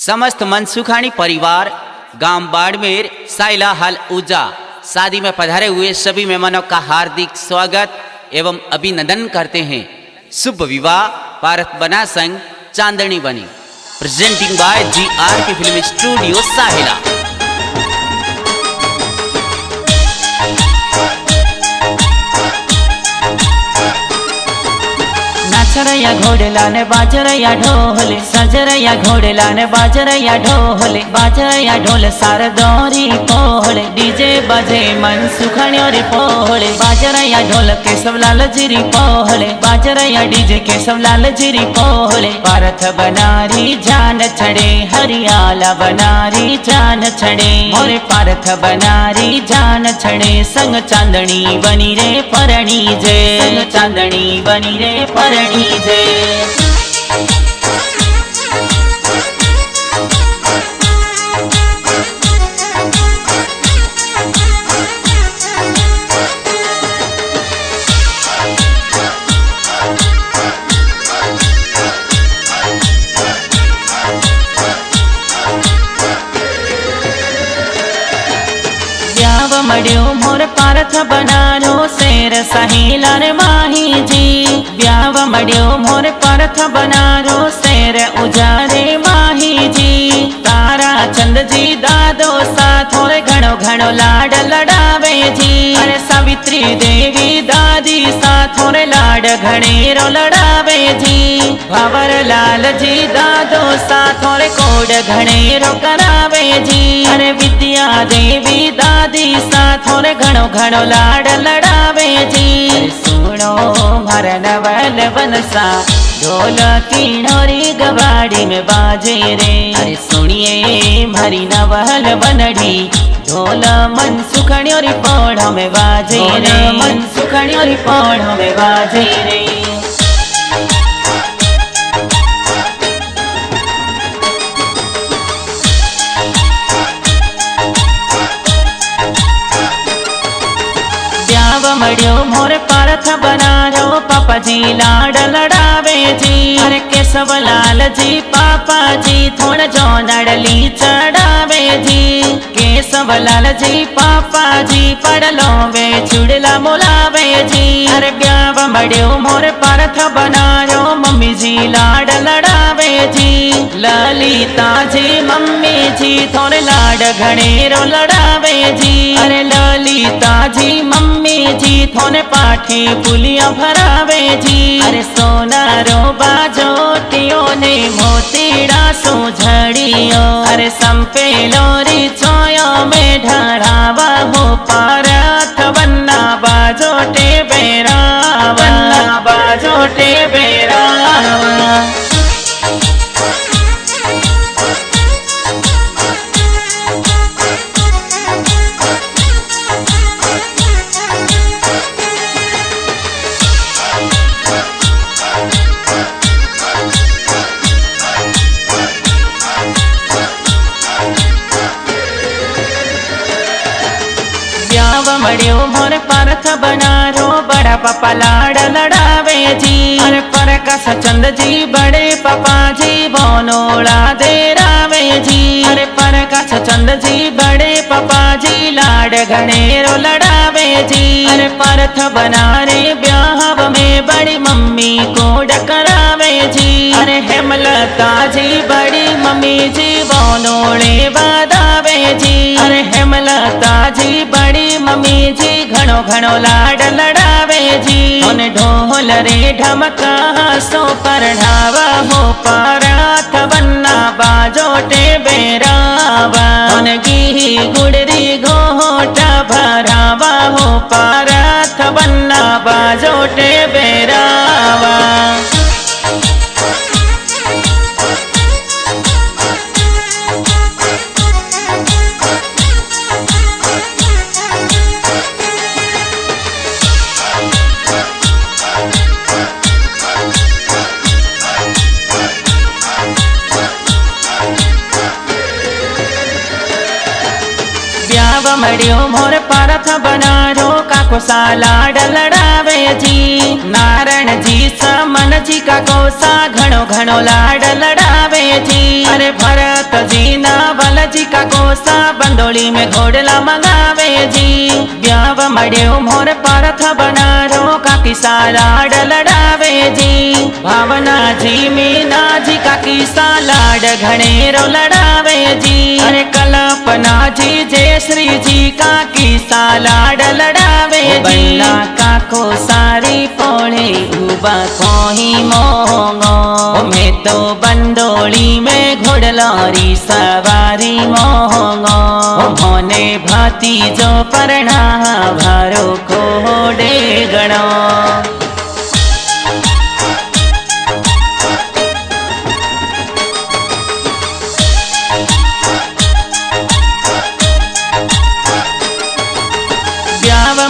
समस्त मनसुखानी परिवार गांव बाड़मेर साइला हाल ऊजा शादी में पधारे हुए सभी मेहमानों का हार्दिक स्वागत एवं अभिनंदन करते हैं। शुभ विवाह भारत बना संग चांदनी बनी। Presenting by GRK film studio साहिला। नाचरया घोड़ेला ने बाजरया ढोले, सजरया घोड़ेला ने बाजरया ढोले, बाजरया ढोल सार दौरी पोहले, डीजे बजे मन सुखण्यो रे पोहले, बाजरया ढोल केशव लाल जीरी पोहले, बाजरया डीजे केशव लाल जीरी पोहले। भारत बनारी जान छड़े हरियाला बनारी जान छड़े, मोरे भारत बनारी जान छड़े, संग चांदनी बनी रे परणी जे, संग चांदनी बनी रे परणी जे। मड्यो मोर पारथ बनारो शेर सहेला रे माही जी, ब्याव मड्यो मोर पारथ बनारो शेर उजारे माही जी। तारा चंद जी दादो साथो रे घणो घणो लाड लडावे जी, अरे सावित्री देवी दादी साथो रे लाड घणेरो लडावे जी। भंवर लाल जी दादो साथो रे कोड घणेरो करावे जी, अरे विद्या देवी दादी साथो रे घणो घणो लाड लडावे जी। सुनो मारा नवल बनसा ढोल किणोरी गवाड़ी में बाजे रे, अरे सुनिए मारी नवल बनड़ी ढोल मन सुखण्यो री पौड़ो में बाजे रे, मन सुखण्यो री पौड़ो में बाजे रे। मड्यो मोर पारथ बनारो पापा जी लाड लडावे जी, अरे केशव लाल जी पापा जी थोड़ जो नडली चढ़ावे जी। केशव लाल जी पापा जी पड़लो वे चुड़ला मोलावे जी, अरे ब्याव मड्यो मोर पारथ बनारो मम्मी जी लाड लडावे जी। ललिता जी मम्मी जी थोड़े लाड घणेरो लडावे जी, अरे ललिता जी मम्मी जी थोने पाठी पुलिया भरावे जी, अरे सोनारो बाजोटियो ने मोतीड़ा सो झड़ियो, अरे संपेलो री चोयो में ढाढ़ावा हो पारथ बन्ना बाजोटे बेरावा, बन्ना बाजोटे बेरावा। मड्यो मोर पारथ बनारो बड़ा पापा लाड लडावे जी, अरे परकस चंद जी बड़े पापा जी बोनोला देरावे जी, अरे परकस चंद जी बड़े पापा जी लाड घणेरो लडावे जी। अरे पारथ बनारे ब्याह में बड़ी मम्मी को डकरावे जी, अरे हेमलता जी बड़ी मम्मी जी बोनोले बादावे जी, अरे हेमलता जी बड़ी मम्मी जी घणो घणो लाड लडावे जी। उन ढोल रे ढमका सो परढ़ावा हो पारथ बन्ना बाजोटे बेरावा, उन गी गुड़री घोटा भरावा हो पारथ बन्ना बाजोटे बेरावा। ब्याव मड्यो मोर पारथ बनारो काको सालाड लड़ावे जी। नारायण जी समन जी काको सा घणो घणो लाड लड़ावे जी। अरे भरत जी ना बल जी काको सा बंदोली में घोड़ला मंगावे जी। ब्याव मड्यो मोर पारथ बनारो काकी सालाड लड़ावे जी। भावना जी मीना जी काकी सालाड घणेरो लड़ावे जी। अरे कल्पना जी जय श्री जी काकी सालाड लड़ावे जी। काको सारी पोड़े उबा कोही मोंगो मैं तो बंदोली में घोड़लारी सवारी मोंगो मोने भाती जो परना भारो कोडे गणो।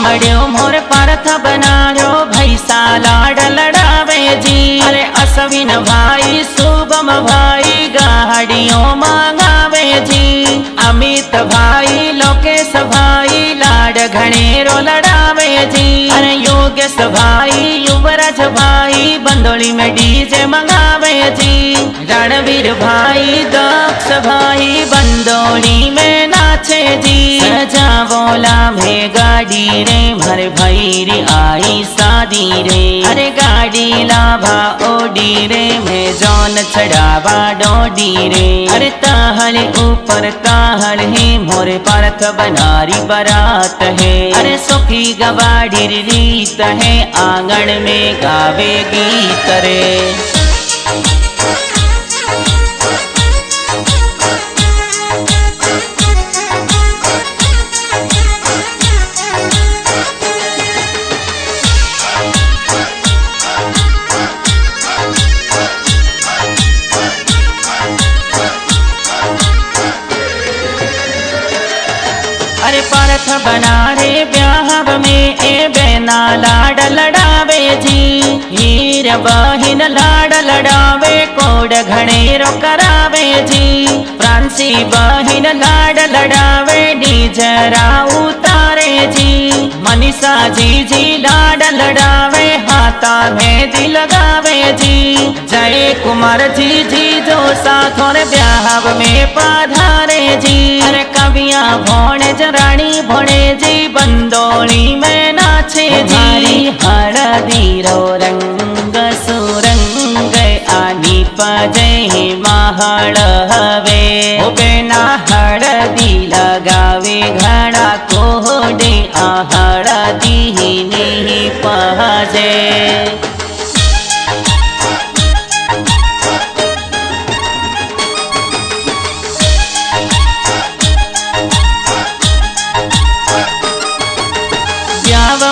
मड्यो मोर पारथ बनारो भाई सालाड लड़ावे जी। अरे अश्विन भाई शुभम भाई गाड़ियों मांगावे जी। अमित भाई लोकेश भाई लाड घणेरो लड़ावे जी। अरे योगेश भाई युवराज भाई बंदोली में डीजे मंगावे जी। रणवीर भाई दक्ष भाई बंदोली में नाचे जी। सजावोला में गाड़ी रे भर भैरी आई शादी रे। अरे गाड़ी लाभा ओडी रे मैं जौन चढ़ावा डोडी रे। अरे ताहल ऊपर ताहल है मोरे पारथ बनारी बारात है। अरे सुखी गवाड़ी रीत है आंगन में गावे गीत रे। अरे पारथ बनारे ब्याहब में ए बेना लाड लड़ावे जी। हीर बहिन लाड लड़ावे कोड घणेरो करावे जी। फ्रांसी बहिन लाड लड़ावे डीजरा उतारे जी। मनीषा जी जी लाड लड़ावे हाथा में दिल लगावे जी। जय कुमार जी जी जो साथों ब्याहब में पधारे जी। अरे कविया भोणे रानी भोणे जी बंदोली में नाचे जी। हळदी रो रंग सुरंग आनी पजय महळ हवे बेना हळदी लगावे घड़ा कोडे आ हळदी नहीं पजे।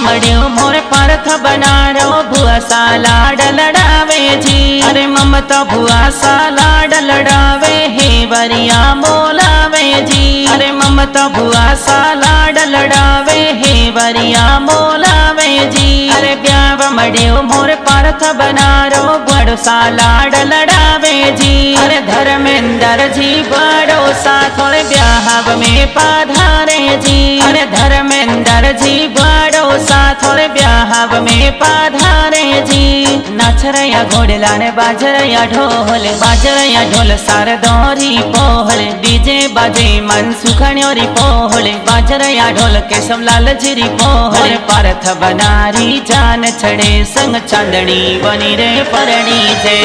मड्यो मोर पारथ बनारो भुआ सालाड लड़ावे जी। अरे ममता भुआ सालाड लड़ावे हे वरिया मोलावे जी। अरे ममता भुआ सालाड लड़ावे हे वरिया मोलावे जी। अरे ब्याव मड्यो मोर पारथ बनारो बड़ो सालाड लड़ावे जी। अरे धर्मेंद्र जी बड़ो साथों ब्याहब में पधारे जी। अरे धर्मेंद्र जी बड़ो साथों ब्याहब में पधारे जी। नाचरया घोड़ला ने बाजरया ढोल सार दौरी पोहल डीजे बाजे मन सुखण्योरी पोहल बाजरया ढोल केशव लाल जीरी पोहल। पारथ बनारी जान छड़े संग चांदनी बनी रे परणी जे।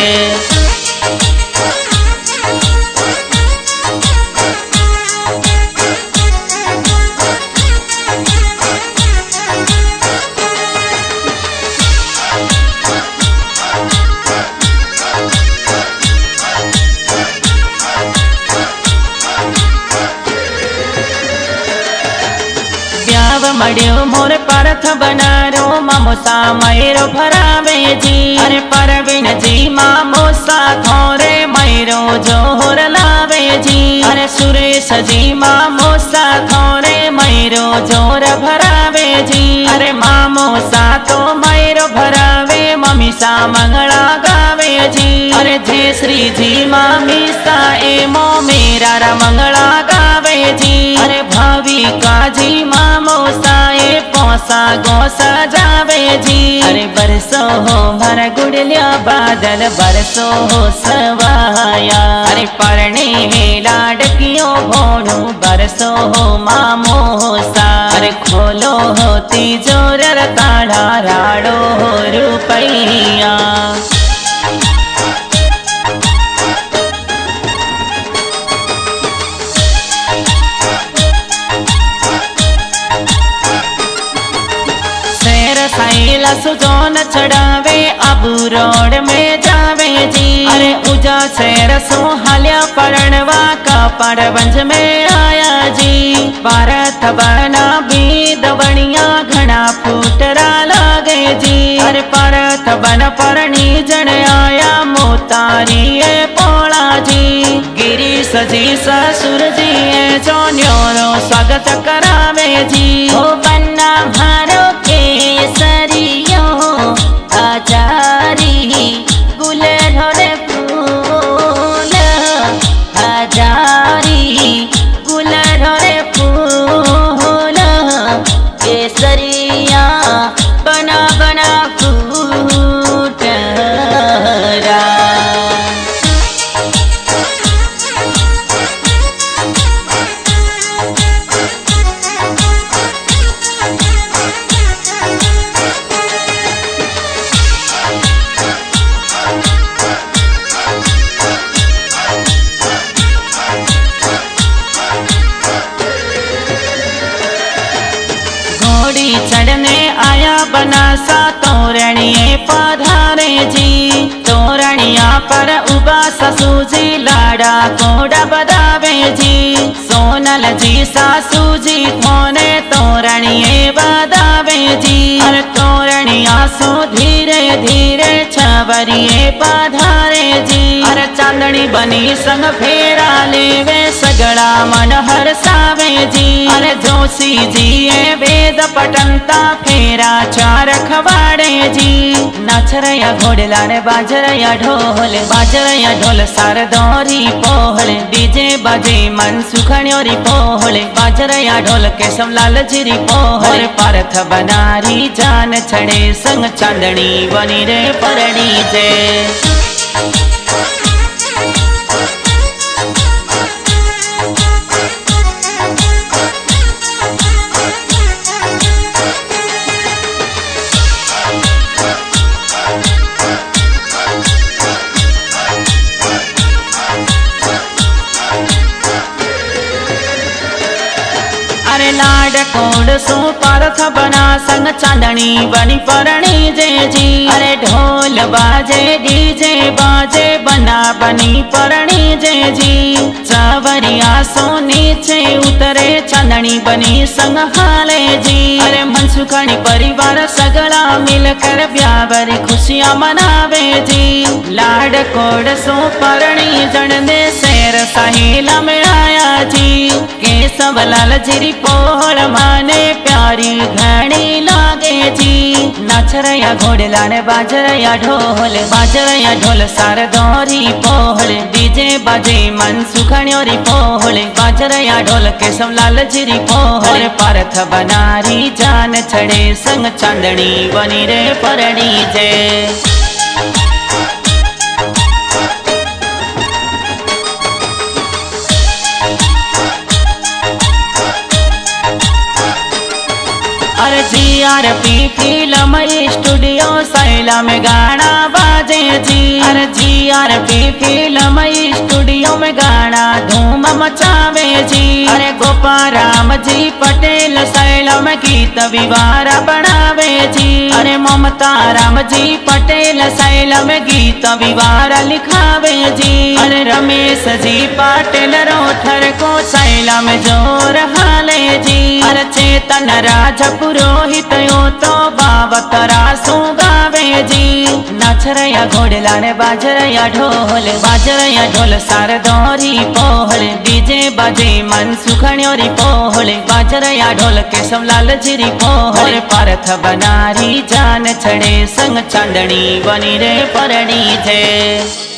मड्यो मोर पारथ बनारो मामोसा मैरो भरावे जी। अरे परवीन जी मामोसा थोरे मैरो जोहर लावे जी। अरे सुरेश जी मामोसा थोरे मैरो जोर भरावे जी। अरे मामोसा तो मैरो भरावे ममीसा मंगला गावे जी। अरे जय श्री जी मामीसा ए मो मेरा मंगला गावे जी। अरे भाभी काजी मामो साए पोसा गो सजावे जी। अरे बरसो हो भर गुड़लिया बादल बरसो हो सवाया। अरे परणे में लाडकियो भोनू बरसो हो मामो सा। अरे खोलो हो तिजोरर ताड़ा राड़ो हो रुपैया। साइला सुजोन चढ़ावे अबू रोड में जावे जी। अरे उजा शेर सोहालिया परणवा का परवंज में आया जी। भारत बना बीद बनिया घना फूटरा लागे जी। अरे भारत बन परणी जन आया मोतारी पोला जी। गिरी सजी ससुर जी जो न्योरो स्वागत करावे जी। ओ बन्ना भारो केसरियो हजारी गुलरोरे फूल हजारी गुलरोरे फूल केसरिया बना बना फूटरा। चढ़ने आया बनासा तोरणिए पधारे जी। तोरणिया पर उबा ससु जी लाड़ा कोड़ा बदावे जी। सोनल जी सासू जी थोने तोरणिए बदावे जी। और तोरणिया सो धीरे धीरे छवरिए पधारे जी। और चांदनी बनी संग फेरा लेवे सगड़ा मन हरसावे जी। अरे जोशी जी वेद पटंता फेरा चार खवाड़े जी। नाचरया घोड़लाने बाजरया ढोल सार दौरी पोहले। डीजे बजे मन सुखण्योरी पोहले। बाजरया ढोल केशव लाल जिरी पोहले। पारथ बनारी जान छड़े संग चांदनी बनी रे परणी जे। अरे लाड कोड सो पारथ बना संग चांदनी बनी परणी जे जी। अरे ढोल बाजे डीजे बाजे बना बनी परणी जे जी। चावरिया सो नीचे उतरे चांदनी बनी संग हाले जी। अरे मनसुखानी परिवार सगड़ा मिलकर ब्यावर खुशियां मनावे जी। लाड कोड सो परणी जन दे शेर साहिला में आया जी। केशव लाल जिरी पोहल माने प्यारी घणी लागे जी। नाचरया घोड़लाने बाजरया ढोल सार दौरी पोहले। डीजे बाजे मन सुखण्योरी पोहले। बाजरया ढोल केशव लाल जिरी पोहले। पारथ बनारी जान छड़े संग चांदनी बनी रे परणी जे। अरे GRP फिल्म स्टूडियो सैला में गाना बाजे जी। अरे GRP फिल्म स्टूडियो में गाना धूम मचावे जी। अरे गोपाराम जी पटेल सैला में गीत विवार बनावे जी। अरे ममता राम जी पटेल सैला में गीत विवार लिखावे जी। अरे रमेश जी पाटिल रोठर को सैला में जोर हाले जी। अरे चेतन राज पुरोहित यो तो बावतरा सो गावे जी। नाचरया घोड़लाने बाजरया ढोल सार दौरी पोहले। डीजे बाजे मन सुखण्योरी पोहले। बाजरया ढोल केशव लाल जिरी पोहले। पारथ बनारी जान छड़े संग चांदनी बनी रे परणी जे।